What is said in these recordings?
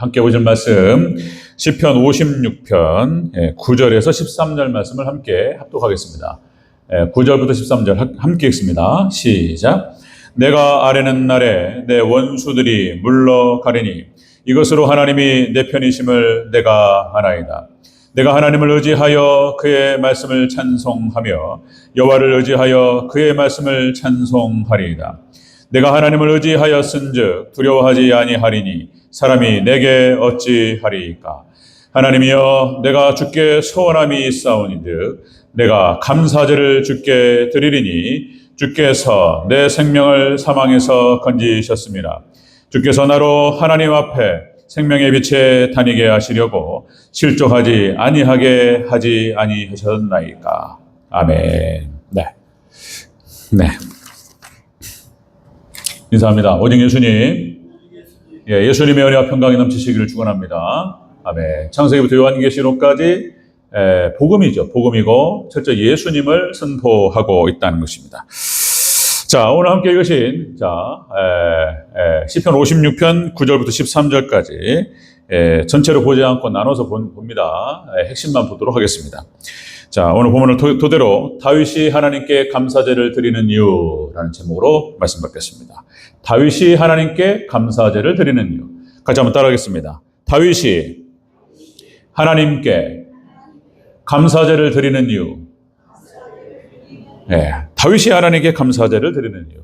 함께 보실 말씀 시편 56편 9절에서 13절 말씀을 함께 합독하겠습니다. 9절부터 13절 함께 읽습니다. 시작. 내가 아뢰는 날에 내 원수들이 물러가리니 이것으로 하나님이 내 편이심을 내가 아나이다. 내가 하나님을 의지하여 그의 말씀을 찬송하며 여호와를 의지하여 그의 말씀을 찬송하리이다. 내가 하나님을 의지하였은즉 두려워하지 아니하리니 사람이 내게 어찌하리이까. 하나님이여, 내가 주께 소원함이 있사오니즉 내가 감사제를 주께 드리리니 주께서 내 생명을 사망에서 건지셨습니다. 주께서 나로 하나님 앞에 생명의 빛에 다니게 하시려고 실족하지 아니하게 하지 아니하셨나이까. 아멘. 네. 인사합니다. 오직 예수님. 예수님의 은혜와 평강이 넘치시기를 축원합니다. 아멘. 창세기부터 요한계시록까지 복음이죠. 복음이고 철저히 예수님을 선포하고 있다는 것입니다. 자, 오늘 함께 읽으신 시편 56편 9절부터 13절까지 전체로 보지 않고 나눠서 봅니다. 핵심만 보도록 하겠습니다. 자, 오늘 본문을 토대로 다윗이 하나님께 감사제를 드리는 이유라는 제목으로 말씀 받겠습니다. 다윗이 하나님께 감사제를 드리는 이유. 같이 한번 따라하겠습니다. 다윗이 하나님께 감사제를 드리는 이유. 다윗이 하나님께 감사제를 드리는 이유.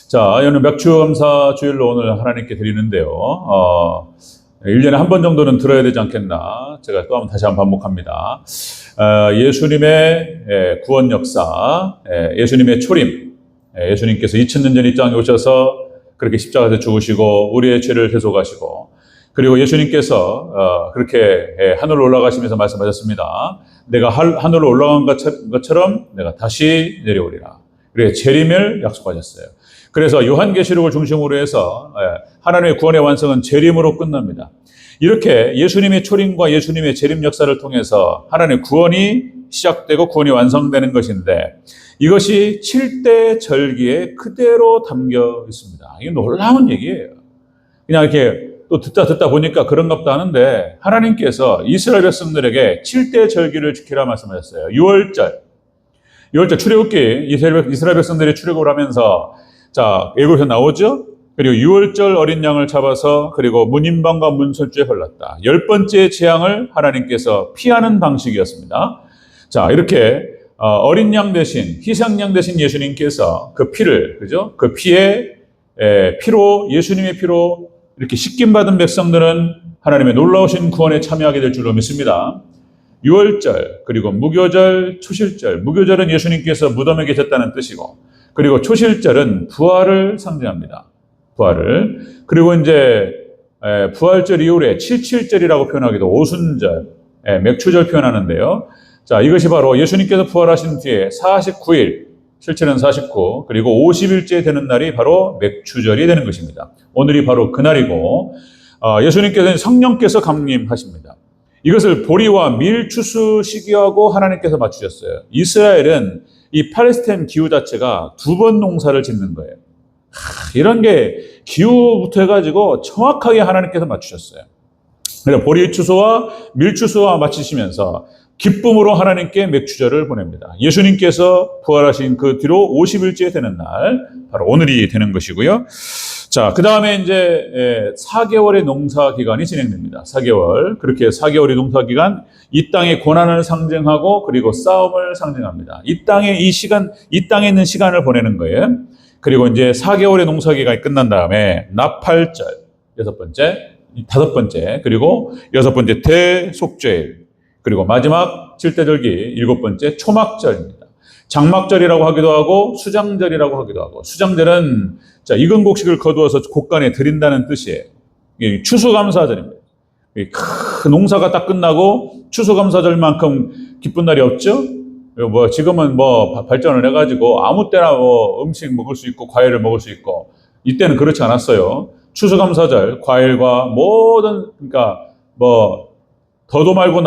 자, 오늘 맥주감사 주일로 오늘 하나님께 드리는데요. 1년에 한 번 정도는 들어야 되지 않겠나. 제가 또 다시 한번 반복합니다. 예수님의 구원 역사, 예수님의 초림, 예수님께서 2000년 전 이 땅에 오셔서 그렇게 십자가에서 죽으시고 우리의 죄를 대속하시고, 그리고 예수님께서 그렇게 하늘로 올라가시면서 말씀하셨습니다. 내가 하늘로 올라간 것처럼 내가 다시 내려오리라. 그래, 재림을 약속하셨어요. 그래서 요한계시록을 중심으로 해서 하나님의 구원의 완성은 재림으로 끝납니다. 이렇게 예수님의 초림과 예수님의 재림 역사를 통해서 하나님의 구원이 시작되고 구원이 완성되는 것인데, 이것이 7대 절기에 그대로 담겨 있습니다. 이게 놀라운 얘기예요. 그냥 이렇게 또 듣다 보니까 그런갑다 하는데, 하나님께서 이스라엘 백성들에게 7대 절기를 지키라 말씀하셨어요. 6월절 출애굽기, 이스라엘 백성들이 출애굽을 하면서 애굽에서 나오죠. 그리고 6월절 어린 양을 잡아서 그리고 문인방과 문설주에 걸렀다. 10번째 재앙을 하나님께서 피하는 방식이었습니다. 자, 이렇게 어린 양 대신, 희생양 대신 예수님께서 그 피를, 그죠? 그 피로, 예수님의 피로 이렇게 씻김받은 백성들은 하나님의 놀라우신 구원에 참여하게 될 줄로 믿습니다. 6월절, 그리고 무교절, 초실절. 무교절은 예수님께서 무덤에 계셨다는 뜻이고, 그리고 초실절은 부활을 상징합니다. 부활을. 그리고 이제 부활절 이후에 77절이라고 표현하기도 오순절, 맥추절 표현하는데요. 자, 이것이 바로 예수님께서 부활하신 뒤에 49일, 실제는 49, 그리고 50일째 되는 날이 바로 맥추절이 되는 것입니다. 오늘이 바로 그날이고, 예수님께서는 성령께서 강림하십니다. 이것을 보리와 밀 추수 시기하고 하나님께서 맞추셨어요. 이스라엘은 이 팔레스타인 기후 자체가 2번 농사를 짓는 거예요. 이런 게 기후부터 해가지고 정확하게 하나님께서 맞추셨어요. 그래서 보리 추수와 밀 추수와 맞추시면서 기쁨으로 하나님께 맥추절을 보냅니다. 예수님께서 부활하신 그 뒤로 50일째 되는 날, 바로 오늘이 되는 것이고요. 자, 그 다음에 이제 4개월의 농사 기간이 진행됩니다. 4개월. 그렇게 4개월의 농사 기간, 이 땅의 고난을 상징하고 그리고 싸움을 상징합니다. 이 땅에 있는 시간을 보내는 거예요. 그리고 이제 4개월의 농사 기간이 끝난 다음에 나팔절, 5번째, 그리고 6번째 대속죄일, 그리고 마지막 7대절기 7번째 초막절입니다. 장막절이라고 하기도 하고 수장절이라고 하기도 하고, 수장절은 익은 곡식을 거두어서 곡간에 드린다는 뜻이에요. 추수감사절입니다. 농사가 딱 끝나고 추수감사절만큼 기쁜 날이 없죠? 지금은 발전을 해가지고 아무 때나 음식 먹을 수 있고 과일을 먹을 수 있고, 이때는 그렇지 않았어요. 추수감사절, 과일과 모든, 그러니까 더도 말고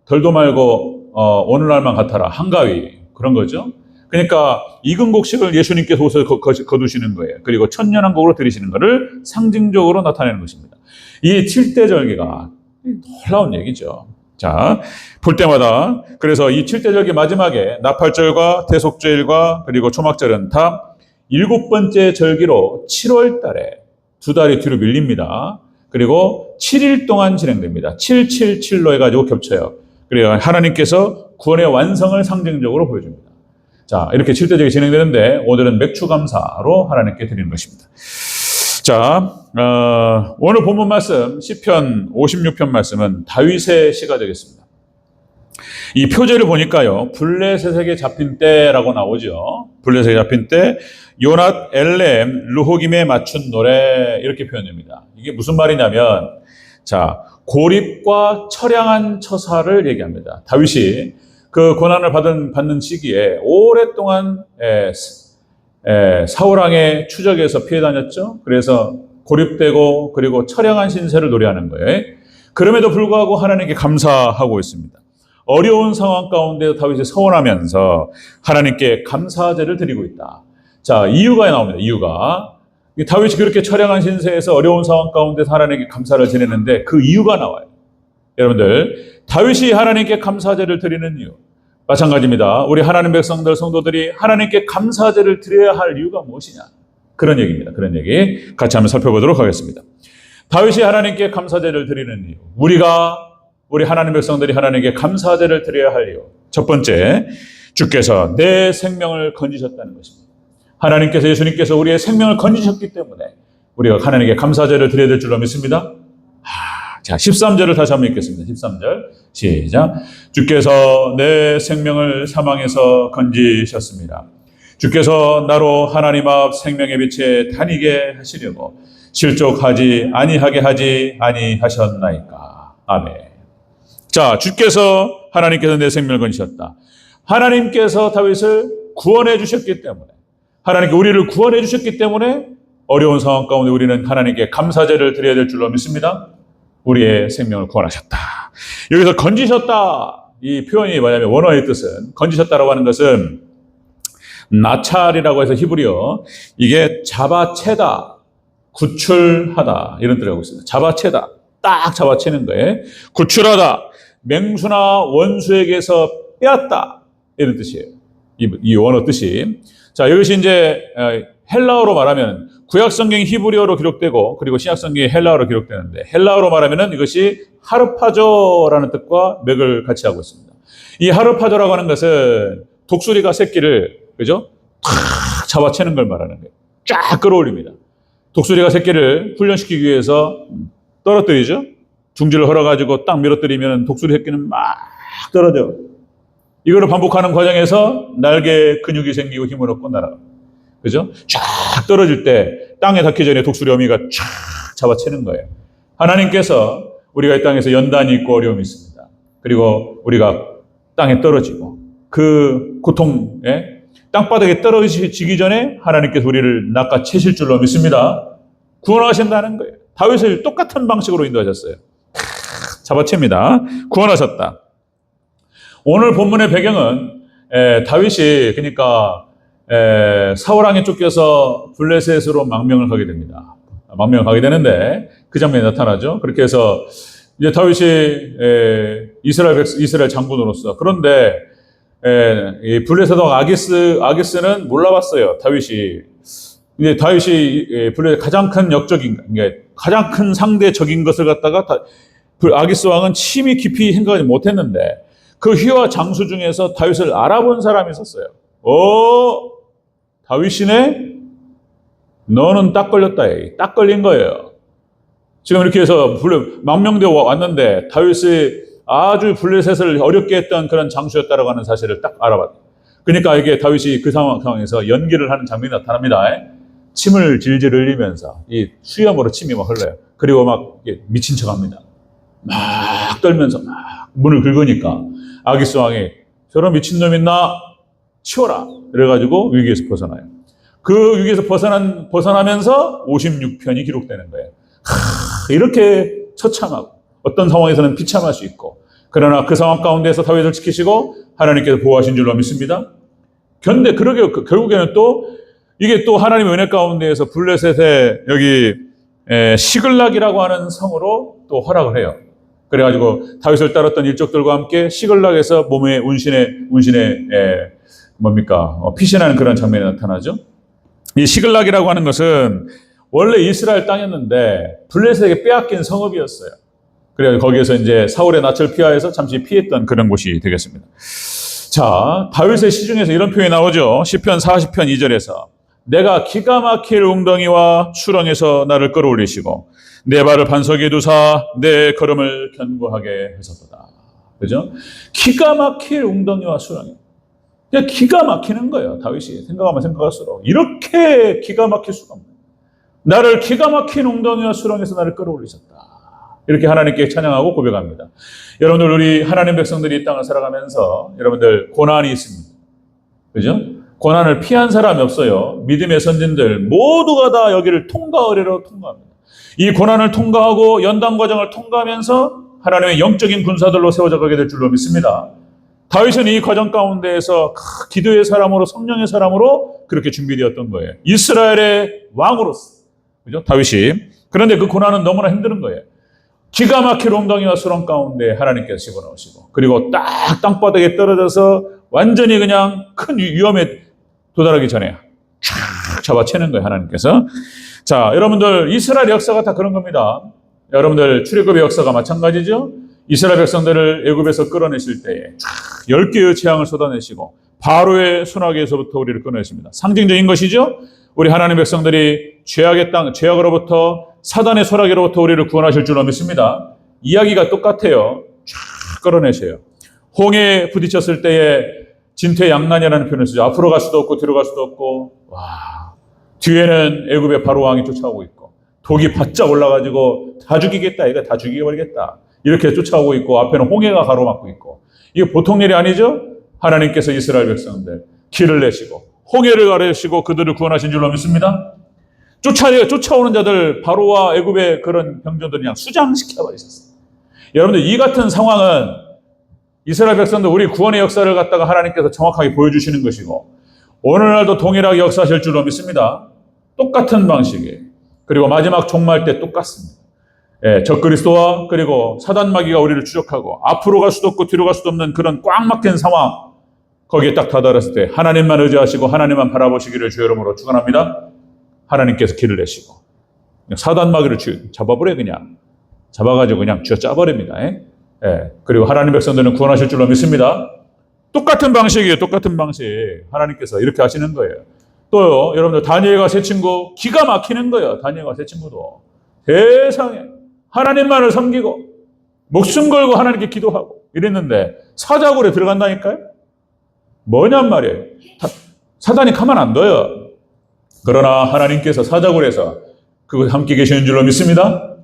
덜도 말고 오늘날만 같아라, 한가위, 그런 거죠. 그러니까 익은 곡식을 예수님께서 옷에 거두시는 거예요. 그리고 천년왕국으로 드리시는 것을 상징적으로 나타내는 것입니다. 이 7대 절기가 놀라운 얘기죠. 자, 볼 때마다 그래서 이 7대 절기 마지막에 나팔절과 대속죄일과 그리고 초막절은 다 7번째 절기로 7월 달에 2달이 뒤로 밀립니다. 그리고 7일 동안 진행됩니다. 777로 해가지고 겹쳐요. 그리고 하나님께서 구원의 완성을 상징적으로 보여줍니다. 자, 이렇게 7대 절기 진행되는데 오늘은 맥추감사로 하나님께 드리는 것입니다. 자, 오늘 본문 말씀 시편 56편 말씀은 다윗의 시가 되겠습니다. 이 표제를 보니까요, 블레셋에게 잡힌 때라고 나오죠. 블레셋에게 잡힌 때, 요낫 엘렘 르호김에 맞춘 노래 이렇게 표현됩니다. 이게 무슨 말이냐면, 자, 고립과 처량한 처사를 얘기합니다. 다윗이 그 고난을 받는 시기에 오랫동안 사울왕의 추적에서 피해 다녔죠. 그래서 고립되고 그리고 처량한 신세를 노래하는 거예요. 그럼에도 불구하고 하나님께 감사하고 있습니다. 어려운 상황 가운데 다윗이 서원하면서 하나님께 감사제를 드리고 있다. 자, 이유가 나옵니다. 이유가. 다윗이 그렇게 처량한 신세에서 어려운 상황 가운데 하나님께 감사를 지내는데 그 이유가 나와요. 여러분들, 다윗이 하나님께 감사제를 드리는 이유. 마찬가지입니다. 우리 하나님 백성들, 성도들이 하나님께 감사제를 드려야 할 이유가 무엇이냐? 그런 얘기입니다. 그런 얘기 같이 한번 살펴보도록 하겠습니다. 다윗이 하나님께 감사제를 드리는 이유. 우리 하나님 백성들이 하나님께 감사제를 드려야 할 이유. 첫 번째, 주께서 내 생명을 건지셨다는 것입니다. 하나님께서, 예수님께서 우리의 생명을 건지셨기 때문에 우리가 하나님께 감사제를 드려야 될 줄로 믿습니다. 자, 13절을 다시 한번 읽겠습니다. 13절 시작. 주께서 내 생명을 사망에서 건지셨습니다. 주께서 나로 하나님 앞 생명의 빛에 다니게 하시려고 실족하지 아니하게 하지 아니하셨나이까. 아멘. 자, 하나님께서 내 생명을 건지셨다. 하나님께서 다윗을 구원해 주셨기 때문에, 하나님께 우리를 구원해 주셨기 때문에 어려운 상황 가운데 우리는 하나님께 감사제를 드려야 될 줄로 믿습니다. 우리의 생명을 구원하셨다. 여기서 건지셨다. 이 표현이 뭐냐면 원어의 뜻은, 건지셨다라고 하는 것은 나찰이라고 해서 히브리어, 이게 잡아채다, 구출하다 이런 뜻을 하고 있습니다. 잡아채다, 딱 잡아채는 거예요. 구출하다, 맹수나 원수에게서 빼앗다 이런 뜻이에요. 이 원어 뜻이. 자, 이것이 이제 헬라어로 말하면 구약 성경이 히브리어로 기록되고 그리고 신약 성경이 헬라어로 기록되는데, 헬라어로 말하면은 이것이 하르파조라는 뜻과 맥을 같이 하고 있습니다. 이 하르파조라고 하는 것은 독수리가 새끼를, 그죠? 탁 잡아채는 걸 말하는 거예요. 쫙 끌어올립니다. 독수리가 새끼를 훈련시키기 위해서 떨어뜨리죠. 둥지를 헐어가지고 딱 밀어뜨리면 독수리 새끼는 막 떨어져. 이거를 반복하는 과정에서 날개 근육이 생기고 힘을 얻고 날아갑니다. 그죠? 쫙 떨어질 때 땅에 닿기 전에 독수리 어미가 쫙 잡아채는 거예요. 하나님께서 우리가 이 땅에서 연단이 있고 어려움이 있습니다. 그리고 우리가 땅에 떨어지고 그 고통에 땅바닥에 떨어지기 전에 하나님께서 우리를 낚아채실 줄로 믿습니다. 구원하신다는 거예요. 다윗을 똑같은 방식으로 인도하셨어요. 잡아챕니다. 구원하셨다. 오늘 본문의 배경은 다윗이 그러니까 사울왕에 쫓겨서 블레셋으로 망명을 하게 됩니다. 망명을 하게 되는데 그 장면이 나타나죠. 그렇게 해서 이제 다윗이 이스라엘 장군으로서, 그런데 이 블레셋 왕 아기스는 몰라봤어요. 다윗이 블레셋 가장 큰 가장 큰 상대적인 것을 갖다가 아기스 왕은 심히 깊이 생각하지 못했는데 그 휘와 장수 중에서 다윗을 알아본 사람이 있었어요. 다윗이네? 너는 딱 걸렸다. 딱 걸린 거예요. 지금 이렇게 해서 망명되어 왔는데 다윗이 아주 블레셋을 어렵게 했던 그런 장수였다라고 하는 사실을 딱 알아봤다. 그러니까 이게 다윗이 그 상황에서 연기를 하는 장면이 나타납니다. 침을 질질 흘리면서 이 수염으로 침이 막 흘러요. 그리고 막 미친 척합니다. 막 떨면서 막 문을 긁으니까 아기스 왕이 저런 미친놈 있나? 치워라. 그래가지고 위기에서 벗어나요. 그 위기에서 벗어나면서 56편이 기록되는 거예요. 이렇게 처참하고 어떤 상황에서는 비참할 수 있고, 그러나 그 상황 가운데서 다윗을 지키시고 하나님께서 보호하신 줄로 믿습니다. 그런데 그러게 결국에는 또 이게 또 하나님의 은혜 가운데에서 블레셋에 여기 시글락이라고 하는 성으로 또 허락을 해요. 그래가지고 다윗을 따랐던 일족들과 함께 시글락에서 몸에 운신에 피신하는 그런 장면이 나타나죠. 이 시글락이라고 하는 것은 원래 이스라엘 땅이었는데 블레셋에게 빼앗긴 성읍이었어요. 그래서 거기에서 이제 사울의 낯을 피하여서 잠시 피했던 그런 곳이 되겠습니다. 자, 다윗의 시중에서 이런 표현이 나오죠. 시편 40편 2절에서 내가 기가 막힐 웅덩이와 수렁에서 나를 끌어올리시고 내 발을 반석에 두사 내 걸음을 견고하게 하셨도다. 그죠? 기가 막힐 웅덩이와 수렁이. 그냥 기가 막히는 거예요. 다윗이 생각하면 생각할수록 이렇게 기가 막힐 수가 없네. 나를 기가 막힌 웅덩이와 수렁에서 나를 끌어올리셨다. 이렇게 하나님께 찬양하고 고백합니다. 여러분들, 우리 하나님 백성들이 이 땅을 살아가면서 여러분들 고난이 있습니다. 그죠? 고난을 피한 사람이 없어요. 믿음의 선진들 모두가 다 여기를 통과의례로 통과합니다. 이 고난을 통과하고 연단 과정을 통과하면서 하나님의 영적인 군사들로 세워져 가게 될 줄로 믿습니다. 다윗은 이 과정 가운데에서 기도의 사람으로, 성령의 사람으로 그렇게 준비되었던 거예요. 이스라엘의 왕으로서. 그죠? 다윗이. 그런데 그 고난은 너무나 힘든 거예요. 기가 막힐 웅덩이와 수렁 가운데 하나님께서 집어넣으시고, 그리고 딱 땅바닥에 떨어져서 완전히 그냥 큰 위험에 도달하기 전에 쫙 잡아채는 거예요, 하나님께서. 자, 여러분들, 이스라엘 역사가 다 그런 겁니다. 여러분들, 출애굽의 역사가 마찬가지죠. 이스라엘 백성들을 애굽에서 끌어내실 때에 10개의 재앙을 쏟아내시고 바로의 손아귀에서부터 우리를 끌어내십니다. 상징적인 것이죠. 우리 하나님 백성들이 죄악의 땅, 죄악으로부터, 사단의 소라기로부터 우리를 구원하실 줄로 믿습니다. 이야기가 똑같아요. 쫙 끌어내셔요. 홍해에 부딪혔을 때에 진퇴양난이라는 표현을 쓰죠. 앞으로 갈 수도 없고 뒤로 갈 수도 없고, 와, 뒤에는 애굽의 바로 왕이 쫓아오고 있고, 독이 바짝 올라가지고 다 죽이겠다, 이거 다 죽여버리겠다, 이렇게 쫓아오고 있고, 앞에는 홍해가 가로막고 있고, 이게 보통 일이 아니죠. 하나님께서 이스라엘 백성들 길을 내시고 홍해를 가르시고 그들을 구원하신 줄로 믿습니다. 쫓아오는 자들, 바로와 애굽의 그런 병정들을 그냥 수장시켜버리셨어요. 여러분들, 이 같은 상황은 이스라엘 백성들 우리 구원의 역사를 갖다가 하나님께서 정확하게 보여주시는 것이고, 오늘날도 동일하게 역사하실 줄로 믿습니다. 똑같은 방식이에요. 그리고 마지막 종말 때 똑같습니다. 적그리스도와 그리고 사단마귀가 우리를 추적하고 앞으로 갈 수도 없고 뒤로 갈 수도 없는 그런 꽉 막힌 상황, 거기에 딱 다다랐을 때 하나님만 의지하시고 하나님만 바라보시기를 주의 이름으로 축원합니다. 하나님께서 길을 내시고 사단마귀를 잡아버려, 그냥 잡아가지고 그냥 쥐어짜버립니다. 그리고 하나님 백성들은 구원하실 줄로 믿습니다. 똑같은 방식이에요. 똑같은 방식. 하나님께서 이렇게 하시는 거예요. 또요, 여러분들, 다니엘과 세 친구 기가 막히는 거예요. 다니엘과 세 친구도 세상에 하나님만을 섬기고 목숨 걸고 하나님께 기도하고 이랬는데 사자굴에 들어간다니까요. 뭐냔 말이에요. 사단이 가만 안 둬요. 그러나 하나님께서 사자굴에서 그곳 함께 계시는 줄로 믿습니다.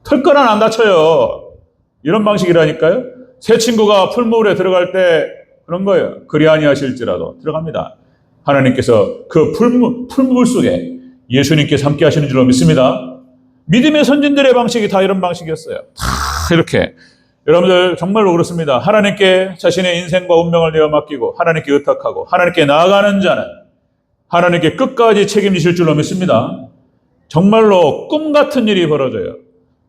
털거나 안 다쳐요. 이런 방식이라니까요. 새 친구가 풀무울에 들어갈 때 그런 거예요. 그리 아니하실지라도 들어갑니다. 하나님께서 그 풀무울 속에 예수님께서 함께 하시는 줄로 믿습니다. 믿음의 선진들의 방식이 다 이런 방식이었어요. 다 이렇게. 여러분들, 정말로 그렇습니다. 하나님께 자신의 인생과 운명을 내어 맡기고 하나님께 의탁하고 하나님께 나아가는 자는 하나님께 끝까지 책임지실 줄로 믿습니다. 정말로 꿈 같은 일이 벌어져요.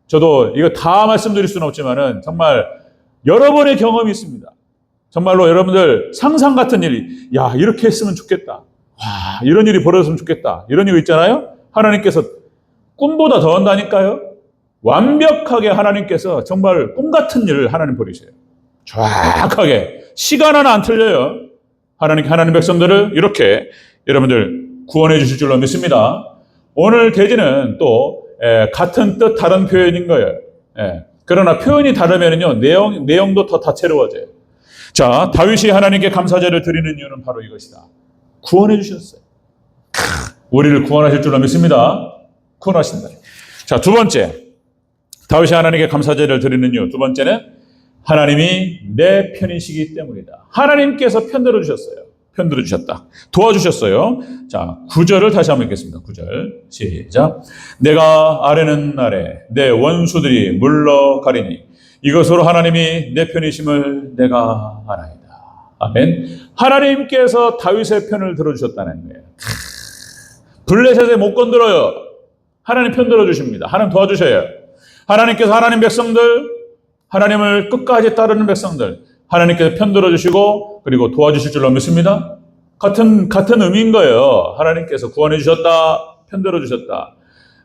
저도 이거 다 말씀드릴 수는 없지만은 정말 여러 번의 경험이 있습니다. 정말로 여러분들, 상상 같은 일이, 야, 이렇게 했으면 좋겠다, 와, 이런 일이 벌어졌으면 좋겠다, 이런 일 있잖아요. 하나님께서 꿈보다 더 한다니까요. 완벽하게 하나님께서 정말 꿈 같은 일을 하나님 버리세요. 정확하게 시간 하나 안 틀려요. 하나님 백성들을 이렇게 여러분들 구원해 주실 줄로 믿습니다. 오늘 대지는 또 같은 뜻 다른 표현인 거예요. 그러나 표현이 다르면요 내용도 더 다채로워져요. 자, 다윗이 하나님께 감사제를 드리는 이유는 바로 이것이다. 구원해 주셨어요. 우리를 구원하실 줄로 믿습니다. 구원하신다. 자, 두 번째, 다윗이 하나님께 감사제를 드리는 이유, 두 번째는 하나님이 내 편이시기 때문이다. 하나님께서 편들어 주셨어요. 편들어 주셨다. 도와주셨어요. 자, 9절을 다시 한번 읽겠습니다. 9절 시작. 내가 아뢰는 날에 내 원수들이 물러가리니 이것으로 하나님이 내 편이심을 내가 알아이다. 아멘. 하나님께서 다윗의 편을 들어주셨다는 거예요. 블레셋에 못 건드려요. 하나님 편들어 주십니다. 하나님 도와주셔요. 하나님께서 하나님 백성들, 하나님을 끝까지 따르는 백성들, 하나님께서 편들어 주시고 그리고 도와주실 줄로 믿습니다. 같은 의미인 거예요. 하나님께서 구원해 주셨다, 편들어 주셨다.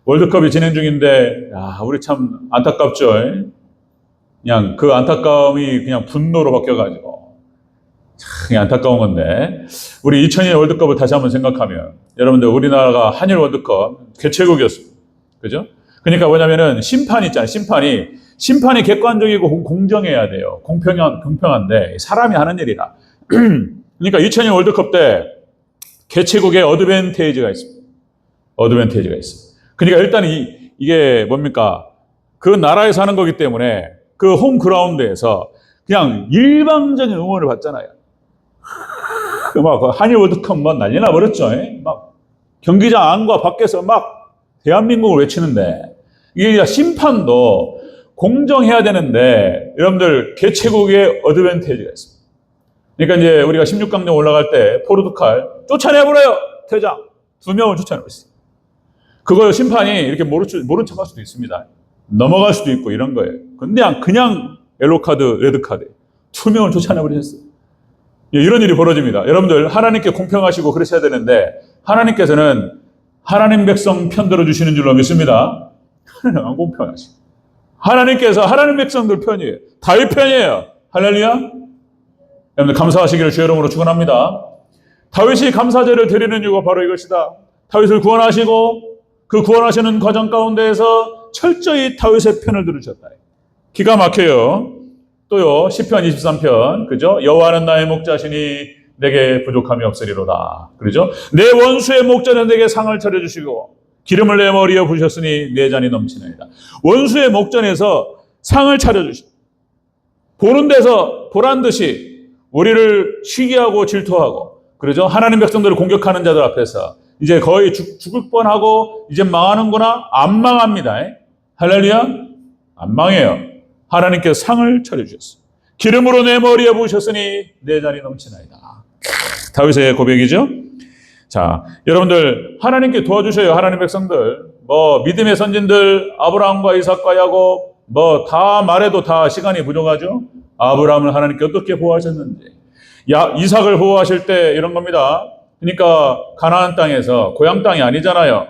월드컵이 진행 중인데, 우리 참 안타깝죠. 그냥 그 안타까움이 그냥 분노로 바뀌어가지고 참 안타까운 건데, 우리 2002년 월드컵을 다시 한번 생각하면 여러분들 우리나라가 한일 월드컵 개최국이었습니다. 그죠? 그러니까 뭐냐면은 심판이 있잖아요. 심판이 객관적이고 공정해야 돼요. 공평한데 사람이 하는 일이라. 그러니까 2002년 월드컵 때 개최국에 어드밴테이지가 있습니다. 어드밴테이지가 있어요. 그러니까 일단 이게 뭡니까? 그 나라에서 하는 거기 때문에 그 홈그라운드에서 그냥 일방적인 응원을 받잖아요. 막 한일 월드컵 막 난리 나버렸죠. 막 경기장 안과 밖에서 막 대한민국을 외치는데, 이게 심판도 공정해야 되는데 여러분들 개최국에 어드밴테이지가 있습니다. 그러니까 이제 우리가 16강전 올라갈 때 포르투갈 쫓아내버려요. 퇴장 2명을 쫓아내고 있어요. 그걸 심판이 이렇게 모른 척 할 수도 있습니다. 넘어갈 수도 있고 이런 거예요. 근데 그냥 옐로카드, 레드카드 2명을 쫓아내버리셨어요. 이런 일이 벌어집니다. 여러분들 하나님께 공평하시고 그러셔야 되는데 하나님께서는 하나님 백성 편들어 주시는 줄로 믿습니다. 하나님 안 공평하시고 하나님께서 하나님 백성들 편이에요. 다윗 편이에요. 할렐루야. 여러분들 감사하시기를 주의 이름으로 축원합니다. 다윗이 감사제를 드리는 이유가 바로 이것이다. 다윗을 구원하시고 그 구원하시는 과정 가운데에서 철저히 다윗의 편을 들으셨다. 기가 막혀요. 또요, 시편 23편, 그죠? 여호와는 나의 목자시니 내게 부족함이 없으리로다. 그러죠? 내 원수의 목자는 내게 상을 차려주시고 기름을 내 머리에 부으셨으니 내 잔이 넘치나이다. 원수의 목전에서 상을 차려주시고 보는 데서 보란 듯이 우리를 시기하고 질투하고, 그러죠? 하나님 백성들을 공격하는 자들 앞에서 이제 거의 죽을 뻔하고 이제 망하는구나. 안 망합니다. 할렐루야. 안 망해요. 하나님께서 상을 차려주셨어요. 기름으로 내 머리에 부으셨으니 내 잔이 넘치나이다. 다윗의 고백이죠. 자, 여러분들 하나님께 도와주셔요. 하나님 백성들. 믿음의 선진들 아브라함과 이삭과 야곱 다 말해도 다 시간이 부족하죠. 아브라함을 하나님께 어떻게 보호하셨는지, 이삭을 보호하실 때 이런 겁니다. 그러니까 가나안 땅에서 고향 땅이 아니잖아요.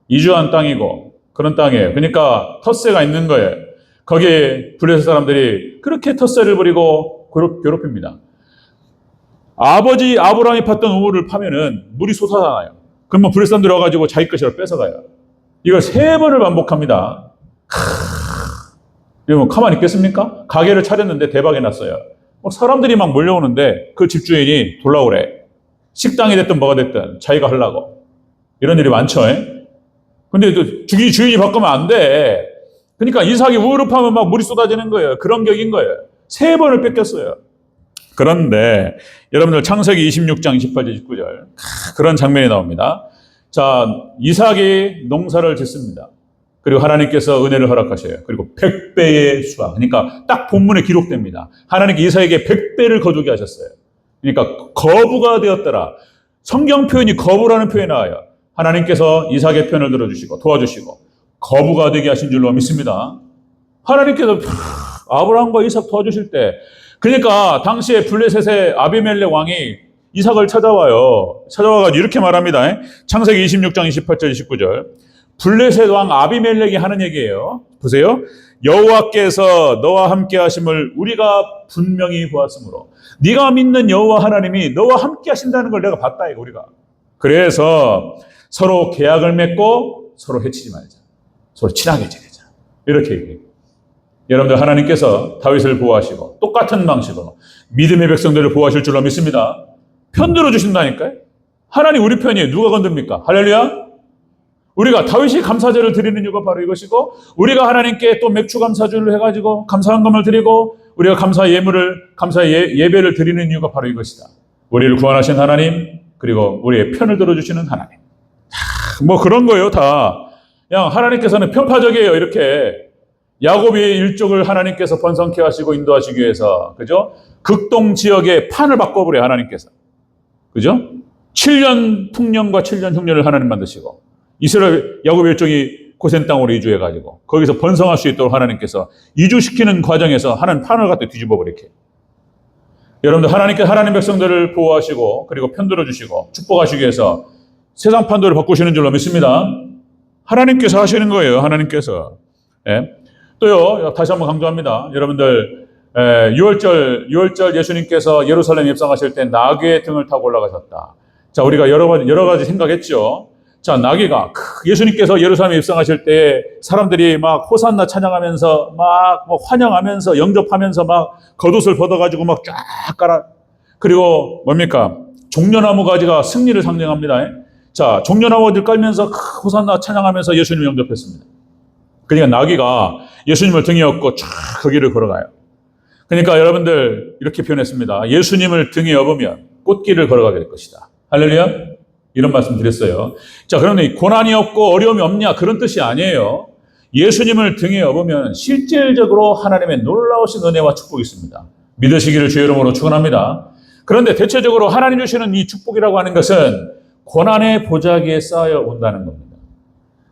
이주한 땅이고 그런 땅이에요. 그러니까 텃세가 있는 거예요. 거기에 블레셋 사람들이 그렇게 텃세를 부리고 괴롭힙니다. 아버지 아브라함이 팠던 우물을 파면은 물이 솟아나요. 그러면 블레셋 사람들이 와가지고 자기 것이라 뺏어가요. 이걸 3번을 반복합니다. 여러분 가만히 있겠습니까? 가게를 차렸는데 대박이 났어요. 사람들이 막 몰려오는데 그 집주인이 돌아오래. 식당이 됐든 뭐가 됐든 자기가 하려고. 이런 일이 많죠. 근데 또 주인이 바꾸면 안 돼. 그러니까 이삭이 우물을 파면 막 물이 쏟아지는 거예요. 그런 격인 거예요. 3번을 뺏겼어요. 그런데 여러분들 창세기 26장 28절 29절 그런 장면이 나옵니다. 자, 이삭이 농사를 짓습니다. 그리고 하나님께서 은혜를 허락하셔요. 그리고 100배의 수확. 그러니까 딱 본문에 기록됩니다. 하나님께 이삭에게 100배를 거두게 하셨어요. 그러니까 거부가 되었더라. 성경 표현이 거부라는 표현이 나와요. 하나님께서 이삭의 편을 들어주시고 도와주시고 거부가 되게 하신 줄로 믿습니다. 하나님께서 아브라함과 이삭 도와주실 때, 그러니까 당시에 블레셋의 아비멜렉 왕이 이삭을 찾아와가지고 이렇게 말합니다. 창세기 26장 28절 29절. 블레셋 왕 아비멜렉이 하는 얘기예요. 보세요. 여호와께서 너와 함께 하심을 우리가 분명히 보았으므로, 네가 믿는 여호와 하나님이 너와 함께 하신다는 걸 내가 봤다 이거 우리가. 그래서 서로 계약을 맺고 서로 해치지 말자. 서로 친하게 지내자. 이렇게 얘기해요. 여러분들 하나님께서 다윗을 보호하시고 똑같은 방식으로 믿음의 백성들을 보호하실 줄로 믿습니다. 편들어 주신다니까요. 하나님 우리 편이에요. 누가 건듭니까? 할렐루야. 우리가 다윗이 감사제를 드리는 이유가 바로 이것이고, 우리가 하나님께 또 맥주 감사주를 해가지고 감사한금을 드리고 우리가 감사 예배를 드리는 이유가 바로 이것이다. 우리를 구원하신 하나님, 그리고 우리의 편을 들어주시는 하나님. 그런 거예요 다. 그냥 하나님께서는 편파적이에요. 이렇게 야곱의 일족을 하나님께서 번성케 하시고 인도하시기 위해서, 그죠? 극동 지역의 판을 바꿔버려요 하나님께서. 그죠? 7년 풍년과 7년 흉년을 하나님 만드시고 이스라엘 야곱의 일족이 고센 땅으로 이주해가지고 거기서 번성할 수 있도록 하나님께서 이주시키는 과정에서 하나님 판을 갖다 뒤집어 버리게. 여러분들 하나님께서 하나님 백성들을 보호하시고 그리고 편들어 주시고 축복하시기 위해서 세상 판도를 바꾸시는 줄로 믿습니다. 하나님께서 하시는 거예요. 하나님께서. 예. 또요, 다시 한번 강조합니다. 여러분들 6월절 예수님께서 예루살렘에 입성하실 때 나귀의 등을 타고 올라가셨다. 자, 우리가 여러 가지 생각했죠. 자, 나귀가 예수님께서 예루살렘에 입성하실 때 사람들이 막 호산나 찬양하면서 막 환영하면서 영접하면서 막 겉옷을 벗어가지고 막 쫙 깔아. 그리고 뭡니까? 종려나무 가지가 승리를 상징합니다. 자, 종려나무를 깔면서 호산나 찬양하면서 예수님을 영접했습니다. 그러니까 나귀가 예수님을 등에 업고 쫙 그 길을 걸어가요. 그러니까 여러분들 이렇게 표현했습니다. 예수님을 등에 업으면 꽃길을 걸어가게 될 것이다. 할렐루야. 이런 말씀 드렸어요. 자, 그런데 고난이 없고 어려움이 없냐 그런 뜻이 아니에요. 예수님을 등에 업으면 실질적으로 하나님의 놀라우신 은혜와 축복이 있습니다. 믿으시기를 주의 이름으로 축원합니다. 그런데 대체적으로 하나님 주시는 이 축복이라고 하는 것은 고난의 보자기에 쌓여 온다는 겁니다.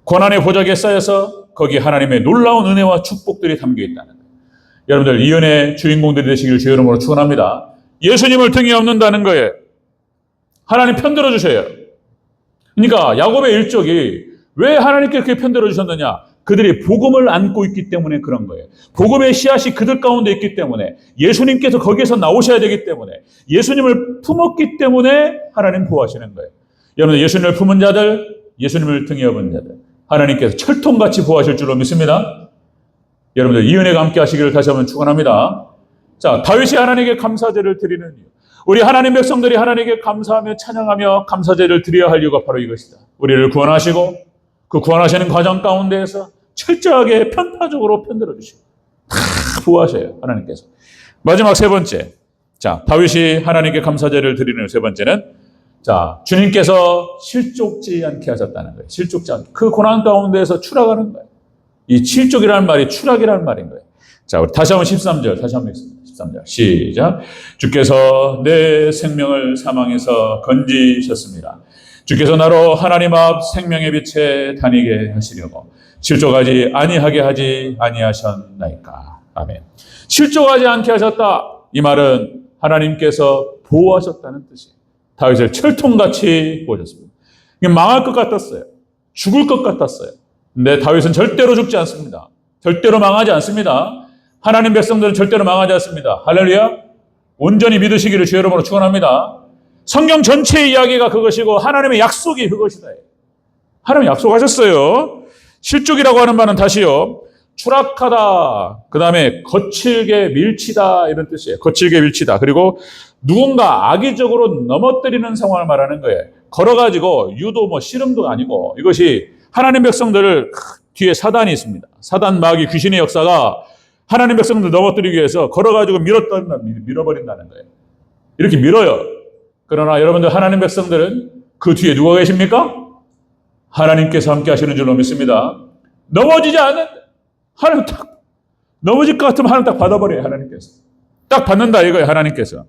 고난의 보자기에 쌓여서 거기에 하나님의 놀라운 은혜와 축복들이 담겨 있다는 거예요. 여러분들 이 은혜의 주인공들이 되시기를 주의 이름으로 축원합니다. 예수님을 등에 업는다는 거예요. 하나님 편들어 주셔요. 그러니까 야곱의 일족이 왜 하나님께 그렇게 편들어 주셨느냐? 그들이 복음을 안고 있기 때문에 그런 거예요. 복음의 씨앗이 그들 가운데 있기 때문에 예수님께서 거기에서 나오셔야 되기 때문에 예수님을 품었기 때문에 하나님 보호하시는 거예요. 여러분 예수님을 품은 자들, 예수님을 등에 업은 자들 하나님께서 철통같이 보호하실 줄로 믿습니다. 여러분들 이 은혜가 함께 하시기를 다시 한번 축원합니다. 자, 다윗이 하나님께 감사제를 드리는 이유. 우리 하나님 백성들이 하나님께 감사하며 찬양하며 감사제를 드려야 할 이유가 바로 이것이다. 우리를 구원하시고 그 구원하시는 과정 가운데에서 철저하게 편파적으로 편들어 주시고 다 보호하셔요. 하나님께서. 마지막 세 번째. 자, 다윗이 하나님께 감사제를 드리는 세 번째는 자, 주님께서 실족지 않게 하셨다는 거예요. 실족지 않게. 그 고난 가운데에서 추락하는 거예요. 이 실족이라는 말이 추락이라는 말인 거예요. 자, 우리 다시 한번 13절, 다시 한번 읽습니다. 13절. 시작. 주께서 내 생명을 사망에서 건지셨습니다. 주께서 나로 하나님 앞 생명의 빛에 다니게 하시려고 실족하지 아니하게 하지 아니하셨나이까. 아멘. 실족하지 않게 하셨다. 이 말은 하나님께서 보호하셨다는 뜻이에요. 다윗을 철통같이 보호하셨습니다. 망할 것 같았어요. 죽을 것 같았어요. 근데 다윗은 절대로 죽지 않습니다. 절대로 망하지 않습니다. 하나님 백성들은 절대로 망하지 않습니다. 할렐루야. 온전히 믿으시기를 주의 이름으로 축원합니다. 성경 전체의 이야기가 그것이고 하나님의 약속이 그것이다. 하나님 약속하셨어요. 실족이라고 하는 말은 다시요. 추락하다. 그 다음에 거칠게 밀치다. 이런 뜻이에요. 거칠게 밀치다. 그리고 누군가 악의적으로 넘어뜨리는 상황을 말하는 거예요. 걸어가지고 유도 씨름도 아니고 이것이 하나님 백성들을 뒤에 사단이 있습니다. 사단 마귀 귀신의 역사가 하나님 백성들 넘어뜨리기 위해서 걸어가지고 밀어버린다는 거예요. 이렇게 밀어요. 그러나 여러분들 하나님 백성들은 그 뒤에 누가 계십니까? 하나님께서 함께 하시는 줄로 믿습니다. 넘어지지 않는 하나님 딱 넘어질 것 같으면 하나님 딱 받아버려요. 하나님께서 딱 받는다 이거예요. 하나님께서.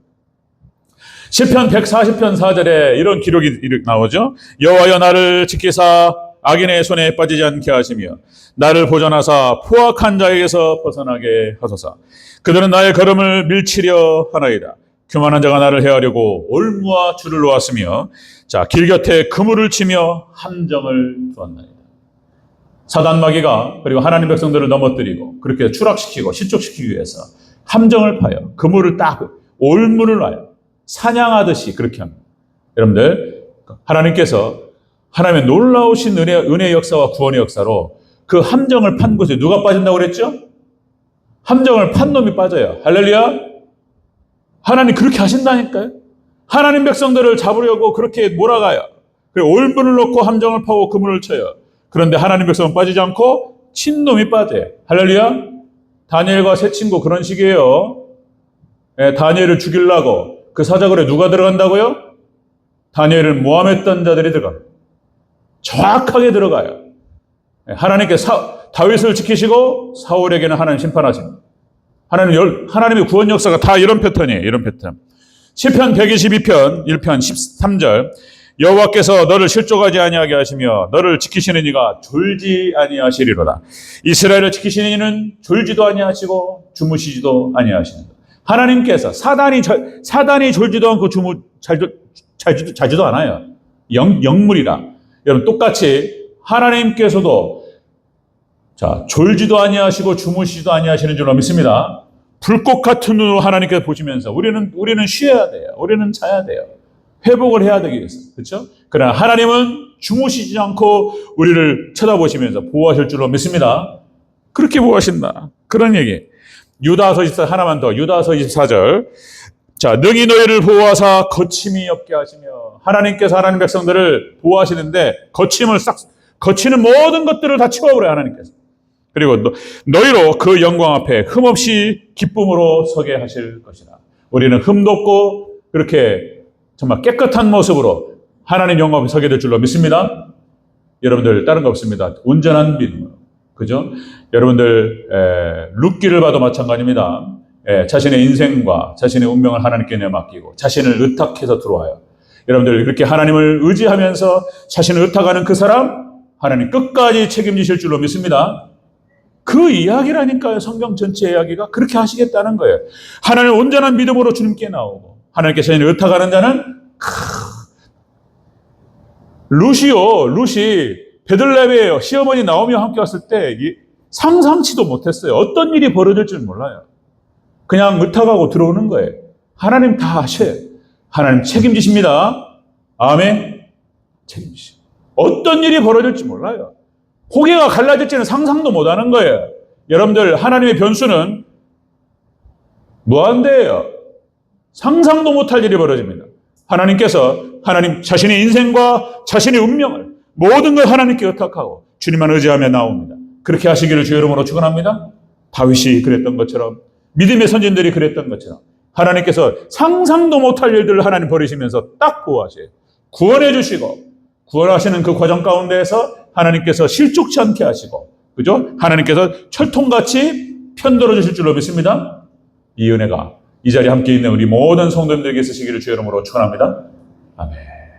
시편 140편 4절에 이런 기록이 나오죠. 여호와여 나를 지키사 악인의 손에 빠지지 않게 하시며 나를 보전하사 포악한 자에게서 벗어나게 하소서. 그들은 나의 걸음을 밀치려 하나이다. 교만한 자가 나를 해하려고 올무와 줄을 놓았으며 자, 길 곁에 그물을 치며 함정을 두었나이다. 사단 마귀가 그리고 하나님 백성들을 넘어뜨리고 그렇게 추락시키고 실족시키기 위해서 함정을 파여 그물을 딱 올무를 놔요. 사냥하듯이 그렇게 합니다. 여러분들 하나님께서 하나님의 놀라우신 은혜의 역사와 구원의 역사로 그 함정을 판 곳에 누가 빠진다고 그랬죠? 함정을 판 놈이 빠져요. 할렐루야. 하나님 그렇게 하신다니까요. 하나님 백성들을 잡으려고 그렇게 몰아가요. 그리고 올문을 놓고 함정을 파고 그물을 쳐요. 그런데 하나님 백성은 빠지지 않고 친 놈이 빠져요. 할렐루야. 다니엘과 세 친구 그런 식이에요. 다니엘을 죽이려고 그 사자굴에 누가 들어간다고요? 다니엘을 모함했던 자들이 들어갑니다. 정확하게 들어가요. 하나님께서 다윗을 지키시고 사울에게는 하나님 심판하십니다. 하나님의 구원 역사가 다 이런 패턴이에요. 이런 패턴. 시편 122편 1편 13절 여호와께서 너를 실족하지 아니하게 하시며 너를 지키시는 이가 졸지 아니하시리로다. 이스라엘을 지키시는 이는 졸지도 아니하시고 주무시지도 아니하시는다. 하나님께서 사단이 졸지도 않고 자지도 않아요. 영물이라. 여러분 똑같이 하나님께서도 졸지도 아니하시고 주무시지도 아니하시는 줄로 믿습니다. 불꽃 같은 눈으로 하나님께서 보시면서 우리는 쉬어야 돼요. 우리는 자야 돼요. 회복을 해야 되기 위해서. 그렇죠? 그러나 하나님은 주무시지 않고 우리를 쳐다보시면서 보호하실 줄로 믿습니다. 그렇게 보호하신다. 그런 얘기. 유다서 24, 하나만 더. 유다서 24절. 능히 너희를 보호하사 거침이 없게 하시며, 하나님께서 하나님 백성들을 보호하시는데 거치는 모든 것들을 다 치워버려요, 하나님께서. 그리고 너희로 그 영광 앞에 흠없이 기쁨으로 서게 하실 것이다. 우리는 흠도 없고 그렇게 정말 깨끗한 모습으로 하나님 영광 앞에 서게 될 줄로 믿습니다. 여러분들 다른 거 없습니다. 온전한 믿음. 그죠? 여러분들 룻기를 봐도 마찬가지입니다. 자신의 인생과 자신의 운명을 하나님께 내맡기고 자신을 의탁해서 들어와요. 여러분들 그렇게 하나님을 의지하면서 자신을 의탁하는 그 사람, 하나님 끝까지 책임지실 줄로 믿습니다. 그 이야기라니까요. 성경 전체 이야기가 그렇게 하시겠다는 거예요. 하나님 온전한 믿음으로 주님께 나오고 하나님께 자신을 의탁하는 자는 룻이 베들레헴에 시어머니 나오미와 함께 왔을 때 상상치도 못했어요. 어떤 일이 벌어질 줄 몰라요. 그냥 의탁하고 들어오는 거예요. 하나님 다 하셔요. 하나님 책임지십니다. 아멘. 책임지십니다. 어떤 일이 벌어질지 몰라요. 고개가 갈라질지는 상상도 못하는 거예요. 여러분들 하나님의 변수는 무한대예요. 상상도 못할 일이 벌어집니다. 하나님 자신의 인생과 자신의 운명을 모든 걸 하나님께 의탁하고 주님만 의지하며 나옵니다. 그렇게 하시기를 주의 이름으로 축원합니다. 다윗이 그랬던 것처럼, 믿음의 선진들이 그랬던 것처럼 하나님께서 상상도 못할 일들을 하나님 버리시면서 딱 보호하셔요. 구원해 주시고 구원하시는 그 과정 가운데에서 하나님께서 실족치 않게 하시고, 그죠? 하나님께서 철통같이 편들어 주실 줄로 믿습니다. 이 은혜가 이 자리에 함께 있는 우리 모든 성도님들에게 있으시기를 주의 이름으로 축원합니다. 아멘.